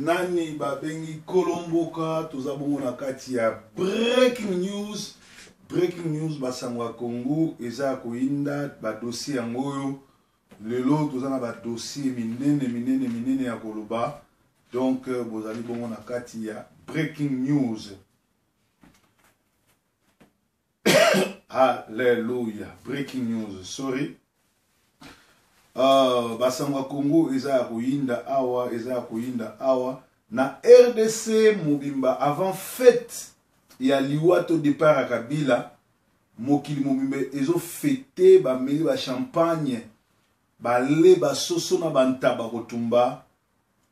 nani babengi kolomboka tozabongo na kati ya breaking news basangwa Congo eza koinda ba dossier yangoyo lelo tozana ba dossier minene ya koloba donc bozali bongo na kati ya breaking news. Hallelujah, breaking news, sorry. Basangwa Congo eza koinda awa na RDC mobimba avant fête ya liwato départ à Kabila mokili mobimba ezo fêter ba meli ba champagne ba le ba soso na bantaba kotumba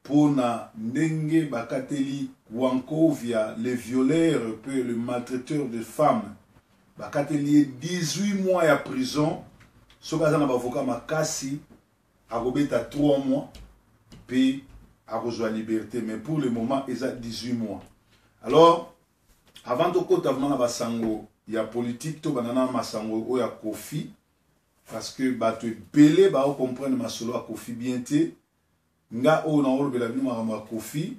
pona ndenge bakateli Wankovia les violeurs peu le maltraiteur de femmes bakateli 18 mois ya prison soka za na bavoka makasi Arobeta 3 mois, puis à rejoindre la liberté. Mais pour le moment, ils ont 18 mois. Alors, avant de côté avant basango, il y a politique, tout banana masango, il y a Kofi, parce que tu es belé, on comprendre ma solo à Kofi bien té. Nga o na olo bela bima ma Kofi,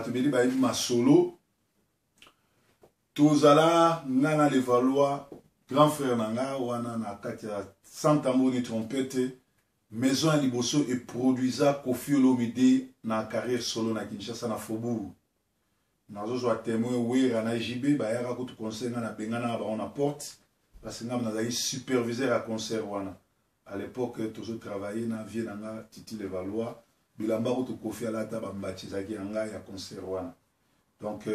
tu belé ba ma solo. Tozala ngana le Valois, grand frère nanga wana na katia Santa Moni trompette. Maison à Liboso et produisa Kofi Olomide na carrière solo na Kinshasa na Faubourg. Nazo zo témoin wera na JB ba yaka ko tu concert na bengana ba on porte parce que ngam na superviseur à concert wana. À l'époque toujours travaillé na vie nanga Titi Le Valois bilamba ko tu Kofi alata ba mbachizaki nanga ya concert wana. Donc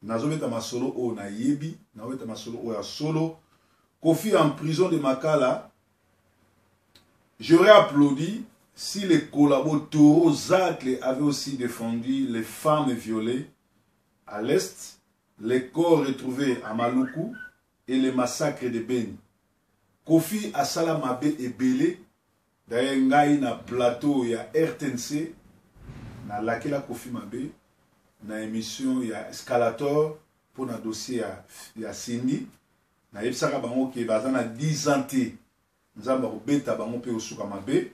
nazo beta ma solo o na yebi, na beta ma solo o ya solo Kofi en prison de Makala. J'aurais applaudi si les collaborateurs Zacle avaient aussi défendu les femmes violées à l'Est, les corps retrouvés à Maluku et les massacres de Beni. Kofi Asala Mabe et Belé, d'ailleurs, na plateau, il y a RTNC, na lakela Kofi Mabe, na émission, il y a Escalator, pour na dossier, il y a Cindy, na Epsaka Bango qui est basé na 10 ans. Nzamba obeta bango pe osuka mabe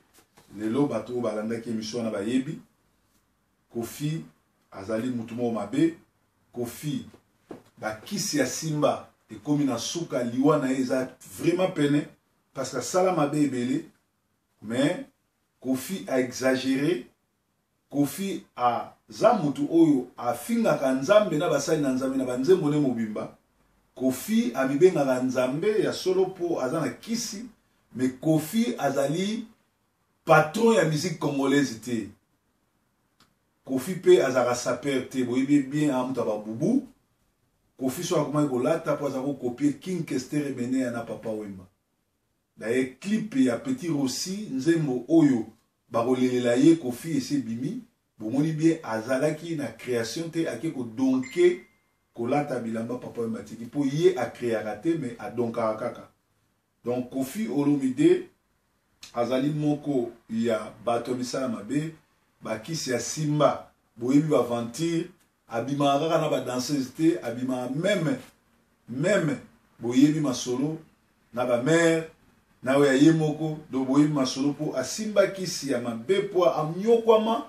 lelo bato balanda ki émission na bayebi Kofi azali mutumo mabe Kofi bakisi ya Simba et comme na suka liwa na eza vraiment peine parce que sala mabe ebele mais Kofi a exagéré. Kofi a zamutu oyo a finga ka nzambe na basali na nzambe na banzembo ne mobimba. Kofi a bibenga ka nzambe ya solo po azana kisi. Mais Kofi azali patron ya musique congolaise te. Kofi pe azara saper te. Boyebi bien amuta ba bubu. Kofi so akoma kolata po azako copier King Kester Bene na Papa Wemba. D'ailleurs clip ya Petit Rossi nzembo oyo bakolelela ye Kofi ese bimi. Bomoni bien azalaki na création te ake ko donke kolata bilamba Papa Wemba tiki po ye a créer raté mais a donka kaka. Donc Kofi Olomide azali moko ya batomisa mabe bakisi ya Simba boyebi ba aventure abima kaka na ba danseuse te abima même boyebi masolo na ba mère na we ye moko do boyebi masolo po asimba kisi ya mabe po amnyokwama.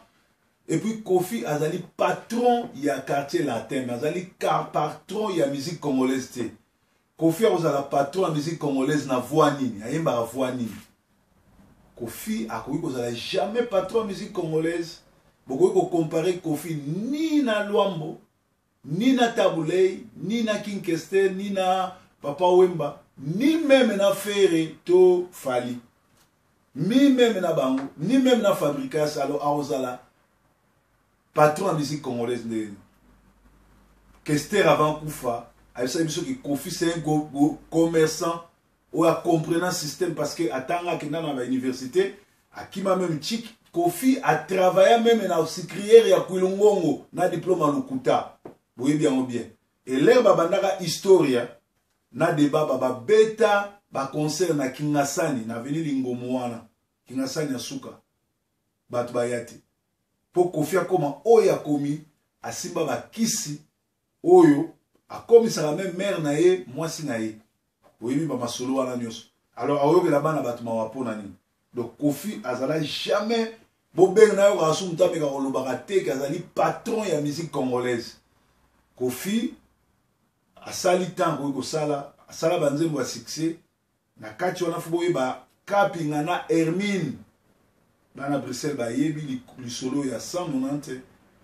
Et puis Kofi azali patron ya quartier latin azali patron ya musique congolaise te. Kofi a la patron de musique congolaise na voix nini, ayemba voix nini. Kofi a jamais patron de musique congolaise. Beaucoup ko comparer Kofi ni na Luambo, ni na Tabulei, ni na King Kester, ni na Papa Wemba, ni même na Ferre to Fali. Ni même na Bango, ni même na Fabricas alors Aozala patron de musique congolaise de Kester avant Koufa. A que Kofi c'est un commerçant ou a comprenant le système parce que attends qu'il dans l'université à qui m'a même chic Kofi a travaillé même dans crière ya Kulongongo na diplôme à Lukuta. Vous voyez bien ou bien. Et l'air babandaka historia na débat baba beta ba concert na Kingasani na veni Lingomwana Kingasani asuka batu bayati. Pour Kofi a comment oya komi asimba ba kisi oyo a comme ça la même mère nae moi si nae oui ba masolo wana nyos alors ayo ke la bana batuma wapo nani donc Kofi azala jamais bobeng na yo kasu mutape ka kolobaka te kazali patron ya musique congolaise. Kofi asali temps ko kosala asala banzembo ya succès na kati wana fubo ba kapinga na Hermine bana Bruxelles ba yebi li solo ya 190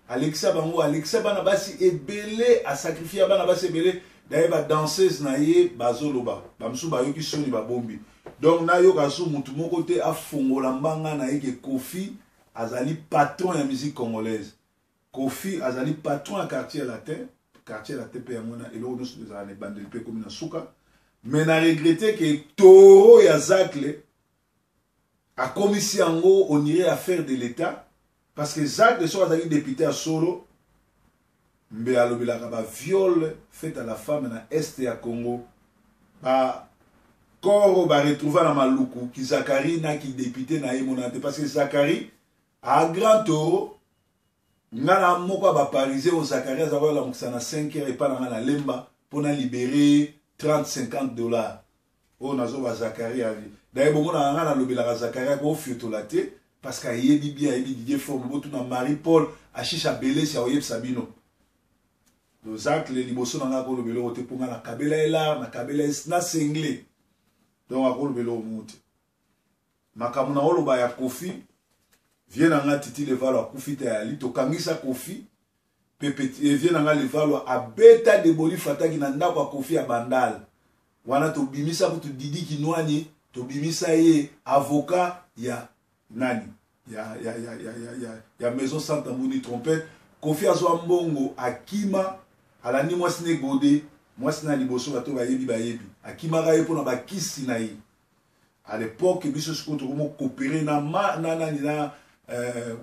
Alexa bango Alexa bana basi ebele a sacrifier bana basi ebele daye ba danseuse na ye bazoloba bamsu ba yoki soni ba bombi. Donc na yo kasu mutu moko te afongola mbanga na ye ke Kofi azali patron ya musique congolaise. Kofi azali patron ya quartier latin pe ya mona elo no se za ne bandel pe comme na suka. Mais na regretter que Toro ya Zacle a commis yango on irait affaire de l'État parce que Zacle soit azali député à Solo mbe alobelaka ba viol fait à la femme na est ya Congo ba corps ba retrouver na maluku ki Zakari na ki député na yemonate parce que Zakari a grand Toro ngana moko ba parisien au Zakari azako la muksa na 5 heures et pas na lemba pour na libérer $30-50. Oh nazo ba Zakari ali d'ailleurs bongo na ngana lobelaka Zakari ko fiotola te parce que yebi bien yebi Didier forme botu na Marie-Paul achisha belé sia oyeb Sabino le Zacle les liboso na ngako lobelo te ponga na kabela ela na kabela na sengle donc akolo belo muti makamu na oloba ya Kofi vient nga titi le valo akufita ya li to kangisa Kofi pepeti vient nga le valo a beta de boli fataki na ndako Kofi ya bandal wana to bimisa kutu Didi Kinwani to bimisa ye avocat ya nani ya maison Santa Moni trompette Kofi azwa mbongo akima alani mwasine gode mwasina liboso bato bayebi akima ga yepo na bakisi na ye à l'époque biso sikoto komo coopérer na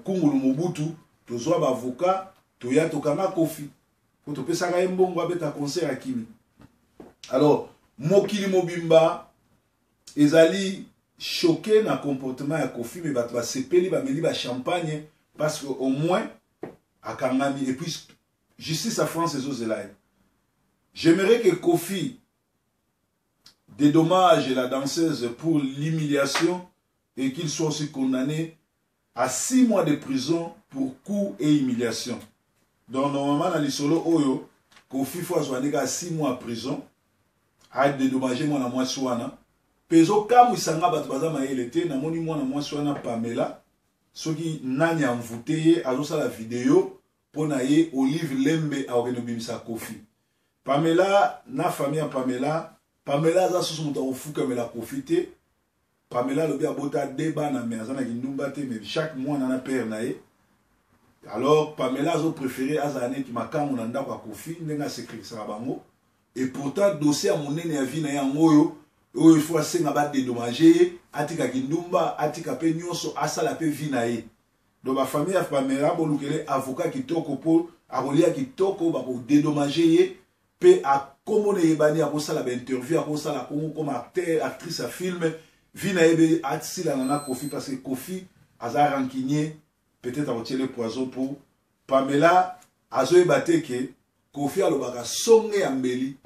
Kungulu Mobutu tozwa ba avocat toya tokanga Kofi ko to pesa ga mbongo abeta concert akimi. Alors mokili mobimba ezali choqué na comportement ya Kofi mais bato ba sepeli ba meli ba champagne parce que au moins akangami et puis justice à France et Zozelaï. J'aimerais que Kofi dédommage la danseuse pour l'humiliation et qu'il soit aussi condamné à 6 mois de prison pour coup et humiliation. Donc normalement dans l'isolo oyo Kofi faut azwanika à 6 mois de prison a dédommager moi na moi swana pezo kamu isanga bato bazama yelete na moni moi na moi swana Pamela soki nani amvute azosa la vidéo pona ye Olive Lembe a okenobimisa Kofi. Pamela na famille ya Pamela za susu muta ofuka mela Kofi te. Pamela lobi abota deba na me azana kindumba te mais chaque mois na père na ye. Alors Pamela zo préféré azane ki makamu na ndako ya Kofi ndenga sécurité bango et pourtant dossier a monene ya vie na yango yo il faut asenga ba dédommager atika kindumba atika pe nyonso asala pe vie na ye. Donc ma famille a Pamela bolukele avocat kitoko po akolia kitoko ba ko dédommager ye pe a komone yebani a kosala ba interview a kosala comme acteur actrice à film vina ebe atsila na Kofi parce que Kofi aza rancunier peut-être a retiré le poison pour Pamela azo ebate ke Kofi alobaka songe ya mbeli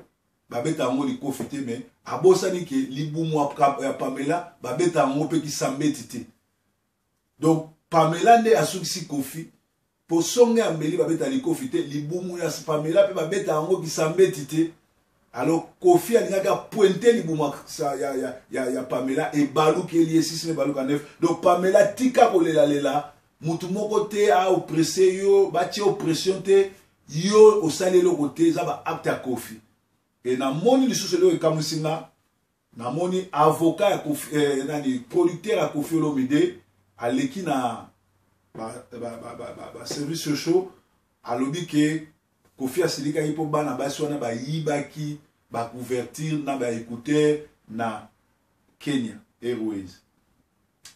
babeta ngo li Kofi te mais abosani ke libumu ya Pamela babeta ngo pe ki sambeti te. Donc Pamela nde asukisi Kofi po songe ya mbeli babeta li Kofi te libumu ya Pamela pe babeta ngo ki sambeti te. Alors Kofi alingaka pointer libumu ya Pamela e baluki eli esisi baluka neuf. Donc Pamela tika kolela mutu moko te a oppressé yo bati oppression te yo osali lo côté za ba acte ya Kofi. Et na moni lisusu leo ekamusinga na moni avocat ya Kofi nani producteur ya Kofi Olomide aleki na service social alobi ke Kofi asilika yipo bana basi wana ba yibaki ba couverture na ba écouteur na Kenya Airways.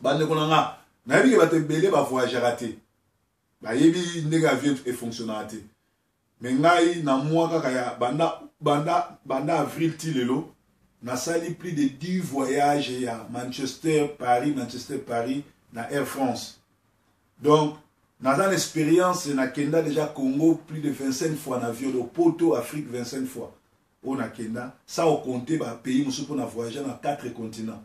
Bande konanga na yebi ke batebele ba voyage raté. Ba yebi ndenge avion et fonctionnalité. Mais ngai na moi kaka ya banda avril tilelo na sali plus de 10 voyages ya Manchester Paris na Air France. Donc dans une expérience na kenda déjà Congo plus de 25 fois en avion, au Poto Afrique 25 fois. On a kenda ça au compter ba pays musu pour na voyager dans 4 continents.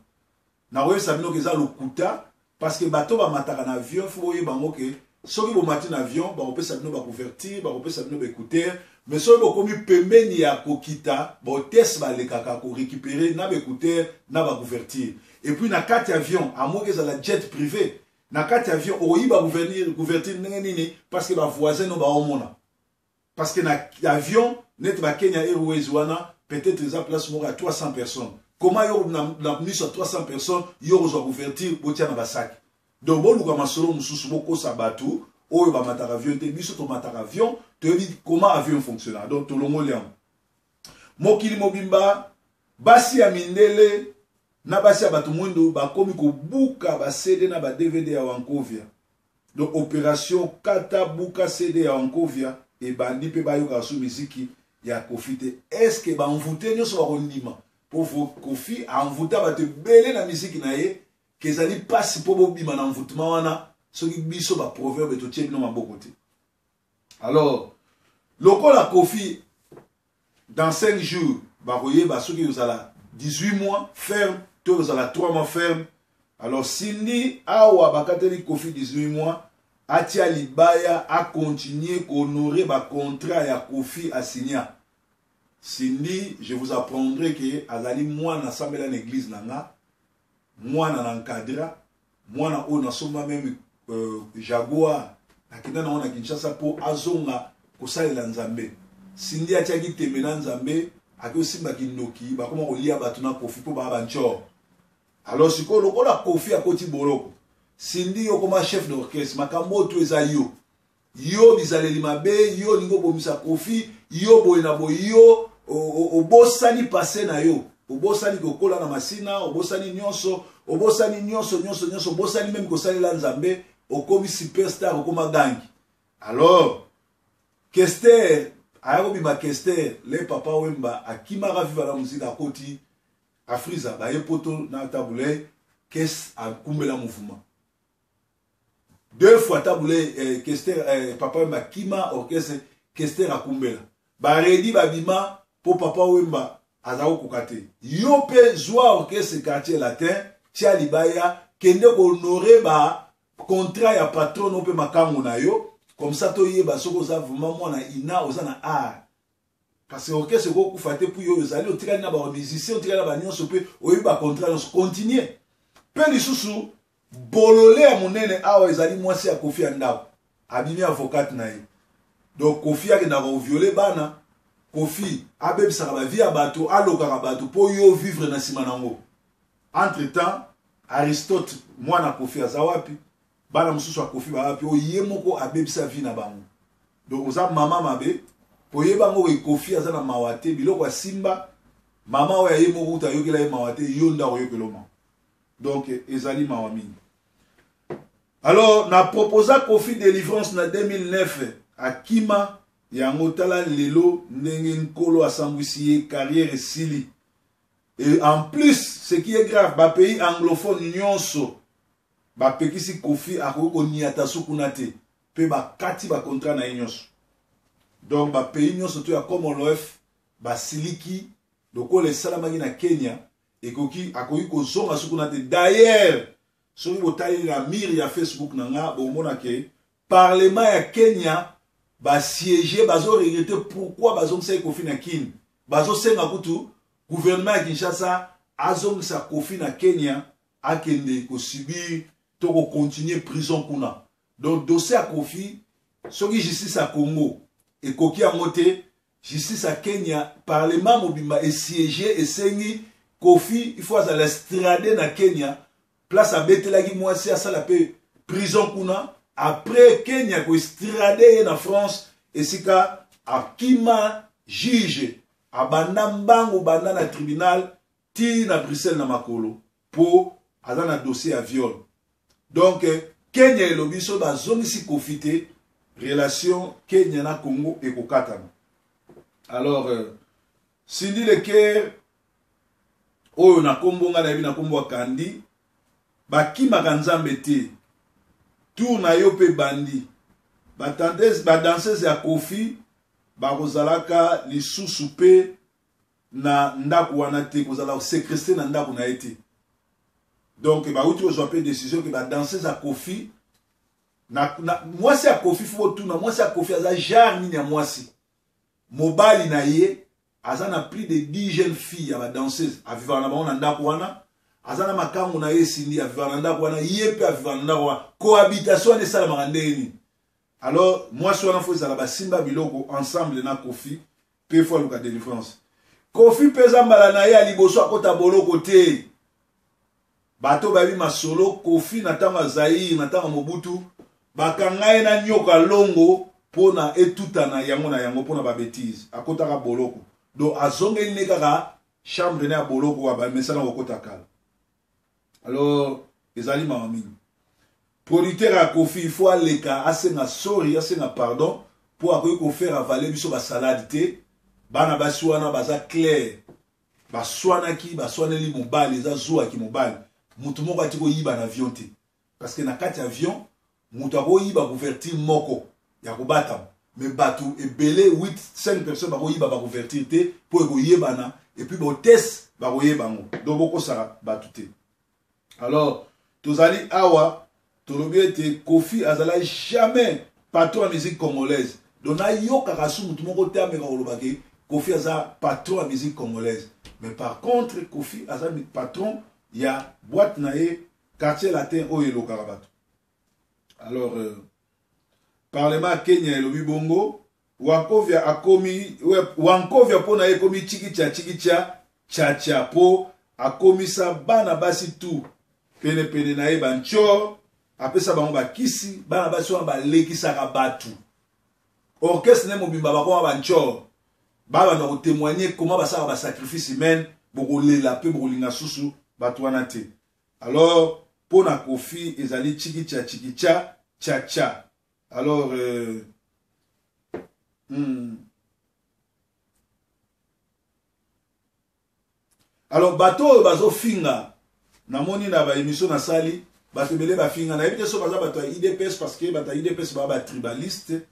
Na we sabino ke za lokuta parce que bateau ba mataka na avion faut y bango que soki bo mati na avion ba opesa bino ba couverture ba opesa bino ba écouteur mais soki bo komi pembeni ya kokita ba test ba lekaka ko récupérer na ba écouteur na ba couverture et puis na kati avion amo que ça la jet privé na kati avion oyi ba couverture nini parce que ba voisin no ba omona parce que na avion net ba Kenya Airways wana peut-être ils ont place à 300 personnes. Comment yo na mis sur 300 personnes, yo reçoit couverture botia na basak. Donc bon luka masolo mususu boko sabatu, oyo ba mataka avion te biso to mataka avion, te dit comment avion fonctionne. Donc to longo liam. Mokili mobimba basi ya mindele na basi ya batu mwendo ba komi ko buka ba CD na ba DVD ya Wankovia. Donc opération kata buka CD ya Wankovia et bandi pe ba yo ka su miziki ya Kofi te. Est-ce que ba envoûter nyo so ba kondima? Pour Kofi envoûter ba te belé na miziki na ye que ça li passe pour bobima na envoûtement wana so ki biso ba proverbe to tie no maboko te. Alors lokola Kofi dans 5 jours ba voyez ba so ki uzala 18 mois ferme, to uzala 3 mois ferme. Alors Cindy awa bakateli Kofi 18 mois Atia Libaya a continué à honorer le contrat ya Kofi a signé. Cindy, je vous apprendrai que Azali moi na sambela l'église nanga, moi na encadra, moi na ona soma même Jaguar, na kina na ona Kinshasa po azonga kosalela Nzambe. Cindy atia ki temena Nzambe, aki osimba kindoki, ba koma olia batuna Kofi po ba bancho. Alors siko lokola Kofi akoti boloko. Cindy yo comme chef d'orchestre makambo to eza yo yo bizaleli mabe yo ningo bomisa Kofi yo boyena boyo obosani passé na yo obosani kokola na masina obosani nyonso obosani même kosalela Nzambe okomi superstar okoma gangi. Alors Kester ayako bima Kester le papa wemba akimaka viva la musique akoti afriza ba yepoto na tabule kes akumbela mouvement. 2 fois taboulé Kester papa wemba kima orchestre Kester akumbela baredi babima po papa wemba azao kokate yo pe joie orchestre quartier latin tia libaya kende ko honorer ba contrat ya patron no pe makango na yo comme ça to yeba soko za vraiment mwana ina ozana art parce que orchestre ko kufate pour yo zali otikali na ba musicien otikali na ba nyonso pe oyeba contrat no continuer pe lisusu bolole ya monene awa ezali mwasi ya Kofi andako abimi avocat na ye donc Kofi akenda ko violer bana Kofi abebisaka ba vie ya bato alokaka bato po yo vivre na sima nango. Entre temps Aristote mwana Kofi azawapi bana mususu ya Kofi ba wapi oye moko abebisa vie na bango. Donc oza mama mabe po yeba ngo Kofi azana mawate biloko ya simba mama oya ye moko uta yokela ye mawate yonda oyokeloma. Donc ezali mawamini. Alors na proposa Kofi délivrance na 2009 à Kima yango tala lelo ndenge nkolo asambwisi carrière sili. Et en plus ce qui est grave ba pays anglophone nyonso ba pekisi Kofi akoko niata sukunate pe ba kati ba contrat na nyonso. Donc ba pays nyonso to ya Commonwealth ba siliki doko le salamaki na Kenya et koki akoki kozonga sukunate. D'ailleurs soki botali na mire ya Facebook nanga bomona ke parlement ya Kenya ba siéger bazo regretter pourquoi bazongisa Kofi na Kini bazo senga kutu gouvernement ya Kinshasa azongisa Kofi na Kenya akende ko subir to ko continuer prison kuna. Donc dossier ya Kofi soki justice à Congo et koki ya moté justice à Kenya parlement mobimba et siéger et sengi Kofi il faut à l'estrade na Kenya place à betelagi mwasi asala pe prison kuna après Kenya ko estrade na France esika akima juge abanda mbango banda na tribunal ti na Bruxelles na makolo po azana dossier à viol. Donc Kenya elobi so bazongisi Kofi te relation Kenya na Congo ekokatana. Alors Cindy Leker oyo na kombo nga na yebi na kombo Kandi bakimaka Nzambe te tour na yo pe bandi badanseuse ya Kofi bakozalaka lisusu pe na ndako wana te kozala séquestré na ndako na ye te Donc bah outil ozwa pe décision que ba danser za Kofi moi c'est à Kofi faut tout moi c'est à Kofi aza jar ni ya moi si mobali na ye azana plus de 10 jeunes filles à danser à vivre na bango ndako wana azana makambo na ye sindi à vivre na ndako wana ye pe à vivre na ndako wana cohabitation ne sala makandeni. Alors moi si on faut za ba simba biloko ensemble na Kofi pe fois le cas de différence Kofi pesa mbala na ye a liboso akota boloko te bato babi masolo Kofi na tanga Zaïre na tanga Mobutu bakangaye na nyoka longo pona etutana yango na yango pona ba bêtise akota ka boloko donc azongeli ne kaka chambre na boloko wa ba mesana okota kala. Alors ezali mamami producteur à Kofi il faut aller ka asenga sorry asenga pardon pour akoki ko faire avaler biso ba salade te bana basuana baza clair baswana ki baswaneli mobali za zuwa ki mobali mutu moko atiko yiba na avion te parce que na kati avion mutu ako yiba couverture moko ya kobata mais batu ebele 5 personnes bako yiba ba couverture te pour ko yebana et puis bo test bako yebango donc boko sara batu te. Alors tozali awa tolobi ete Kofi azala jamais patron de musique congolaise donc na yoka kasu mutu moko te ameka kolobaki Kofi aza patron de musique congolaise. Mais par contre, Kofi aza patron, il y a boîte nae, quartier latin, Oyelo Karabato. Alors, Parlement Kenya et Lobi Bongo, Wankovia a commis, Wankovia po nae komi chikicha, cha po, a commis sa bana basi tout, pene nae bancho, après ça bango ba kisi, bana basi wan ba leki sakabatu. Orchestre ne mobimba bako bancho. Baba na témoigner comment ba ça ba sacrifice humain boko lela pe boko linga susu batwana te. Alors pour na Kofi ezali chikicha cha. Alors alors bato bazo finga na moni na ba émission na sali bato belé ba finga na ebite so baza bato IDPS parce que bato IDPS ba tribaliste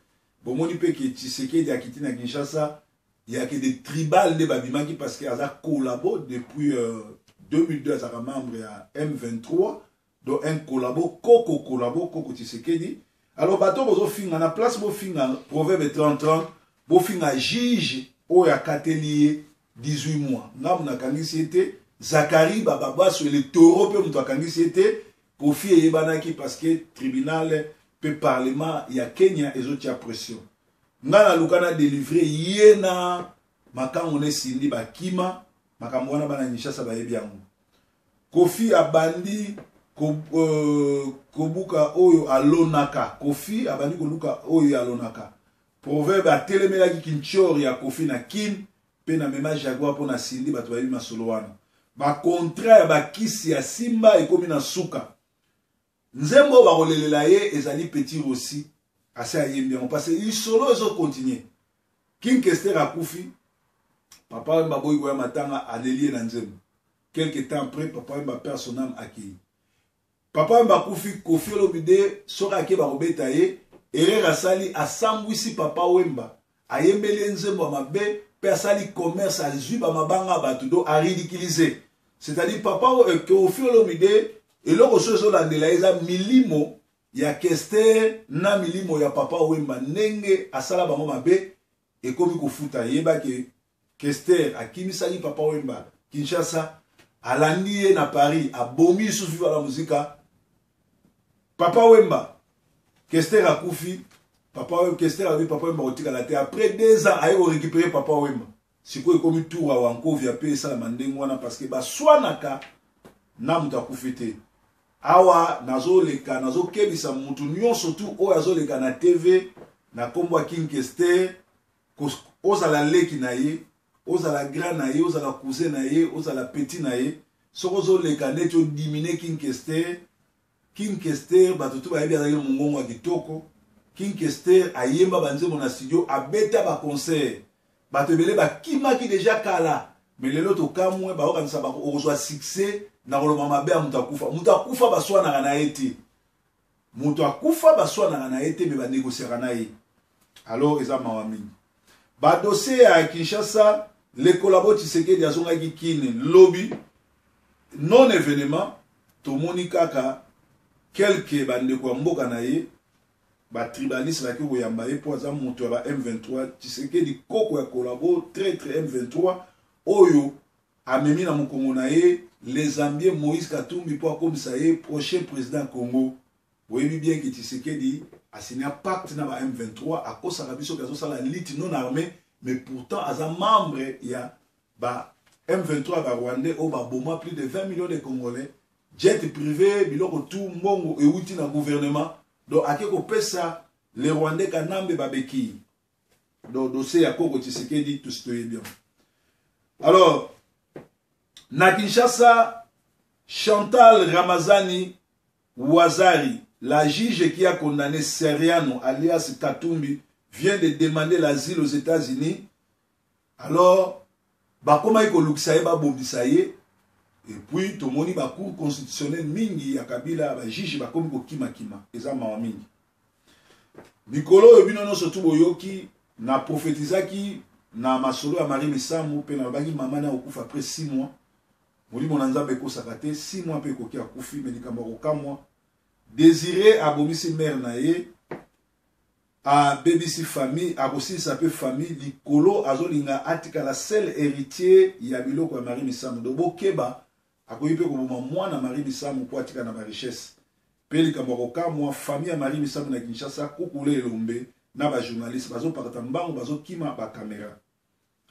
bon moni pe ki Tshisekedi a quitté na Kinshasa. Il y a que des tribales de Babimaki parce qu'il a collabo depuis 2002 à membre à M23. Donc un collabo, Koko Tshisekedi. Alors bateau bozo finga na place bo finga proverbe 30 bo finga juge o ya katelier 18 mois. Ngam na kangisi ete Zakari bababa sur les taureaux pe mto kangisi ete Kofi yebanaki parce que tribunal pe parlement il y a Kenya et autres pression. Ngana lukana délivré yena makambo ne sindi bakima makambo wana bana Kinshasa bayebi yango. Kofi abandi kobuka oyo alonaka. Kofi abandi koluka oyo alonaka. Proverbe a telemela ki kinchori ya Kofi na kin pe na mema jaguar po na sindi bato bayebi masolo wana. Ba contrat ya bakisi ya simba ekomi na suka. Nzembo bakolelela ye ezali petit aussi. Assez à bien parce que il solo ils ont continué. King Kester a Kofi, papa m'a boy goya matanga a délié na nzembo. Quelques temps après, papa m'a perd son âme acquis. Papa m'a Kofi Kofi Olomide sora ke ba robeta ye, ere rasali a sambwisi papa wemba. A yembele nzembo mabe, pe sali commerce a zuba mabanga batudo a ridiculiser. C'est-à-dire papa Kofi Olomide et loko sozo la ndelaeza milimo ya Kester na milimo ya papa wemba nenge asala bango mabe ekomi kofuta yeba ke Kester akimisali papa wemba Kinshasa alandi ye na Paris abomi sufi la muzika papa wemba Kester akufi papa wemba Kester abi papa wemba otika la te après 2 ans ayo récupérer papa wemba siko ekomi tour wa Wankovia pe sala mandengo wana parce que ba swanaka na mutakufite awa nazo leka nazo kebisa mutu nyonso tu o azo leka na TV na kombo King Kester ozala leki na ye ozala grand na ye ozala cousin na ye ozala petit na ye soko zo leka neto diminuer King Kester batutu ba yebi azali mongongo kitoko King Kester ayemba banzemo na studio abeta ba concert batebele ba kimaki déjà kala mais lelo to kamwe ba okanisa ba ozwa succès na koloma mabe ya mutu akufa baswana na ete mutu akufa baswana na ete me ba négocier na ye. Alors eza mawami ba dossier à Kinshasa les collabos Tshisekedi azonga ki kine lobby non événement tomoni kaka quelques bandeko mboka na ye ba tribaliste la ki koyamba ye po aza moto ya ba M23 Tshisekedi koko ya kolabo traître M23 oyo amemi na mokongo na ye les Zambiens Moïse Katumbi po akomisa ye prochain président Congo. Voyez bien que Tshisekedi a signé un pacte na ba M23 à cause de biso kazo sala lutte non armée, mais pourtant as un membre il y a ba M23 ba Rwandais au ba boma plus de 20 millions de Congolais, jet privé biloko tout mbongo et outil na gouvernement. Donc à quelque pesa les Rwandais kanambe babeki. Donc dossier à Koko Tshisekedi tout se bien. Alors na Kinshasa, Chantal Ramazani Ouazari, la juge qui a condamné Seriano alias Katumbi, vient de demander l'asile aux États-Unis. Alors, comment il y a et puis, tout le monde a cour constitutionnel mingi ya Kabila, la juge va comme kima kima, et ça m'a mingi. Nicolo Ebino surtout boyoki na prophétisaki na masolo ya Marie Misamu pe na bagi maman na okufa après 6 mois. Moli monanza beko sakate 6 mois pe koki akufi medikamba ko mois. Désiré a bomisi mère naye a BBC famille a aussi sa peu famille Nicolo azolinga atika la seule héritier ya biloko ya Marie Misamu do bokeba akoyi pe ko boma mwana Marie Misamu ko atika na ba richesse. Peli kamboka moi famille ya Marie Misamu na Kinshasa kokule elombe na ba journaliste bazo parata mbango bazo kima ba caméra.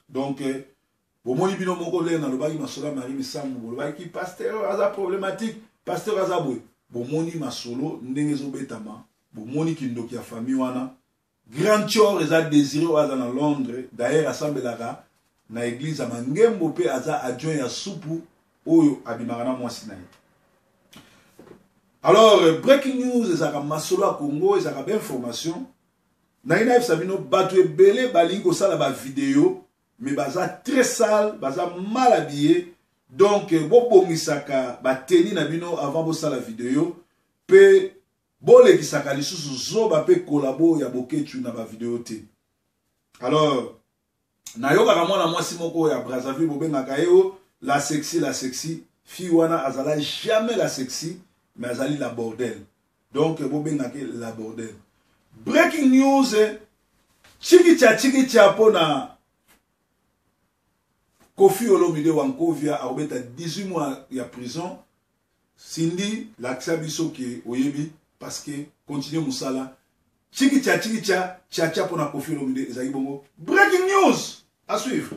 Donc bomoni bino moko le na lobaki masola Marie Misamu bolobaki pasteur aza problématique pasteur aza boy bomoni masolo ndenge ezobetama bomoni kindoki ya famille wana grand chor eza désiré aza na Londres d'ailleurs asambelaka na église ya mangembo pe aza adjoint ya supu oyo abimaka na mwasi na ye. Alors breaking news ezaka masolo ya Congo ezaka ba information na ina sabino bato ebele balingi kosala ba vidéo mais baza très sale baza mal habillé. Donc, bobongisaka bateni na bino avant bosa la vidéo pe bolekisaka lisusu zoba pe kolabo ya boketu na ba vidéo te. Alors, na yoka mwana mwasi moko ya Brazzaville bobengaka yo la sexy fi wana azala jamais la sexy mais azali la bordel. Donc bobengaka la bordel. Breaking news chiki cha pona Kofi Olomide Wankovia a obéta 18 mois de prison. Sindi l'accès biso ki oyebi parce que continue musala. Chikicha pour na Kofi Olomide ezali bongo. Breaking news à suivre.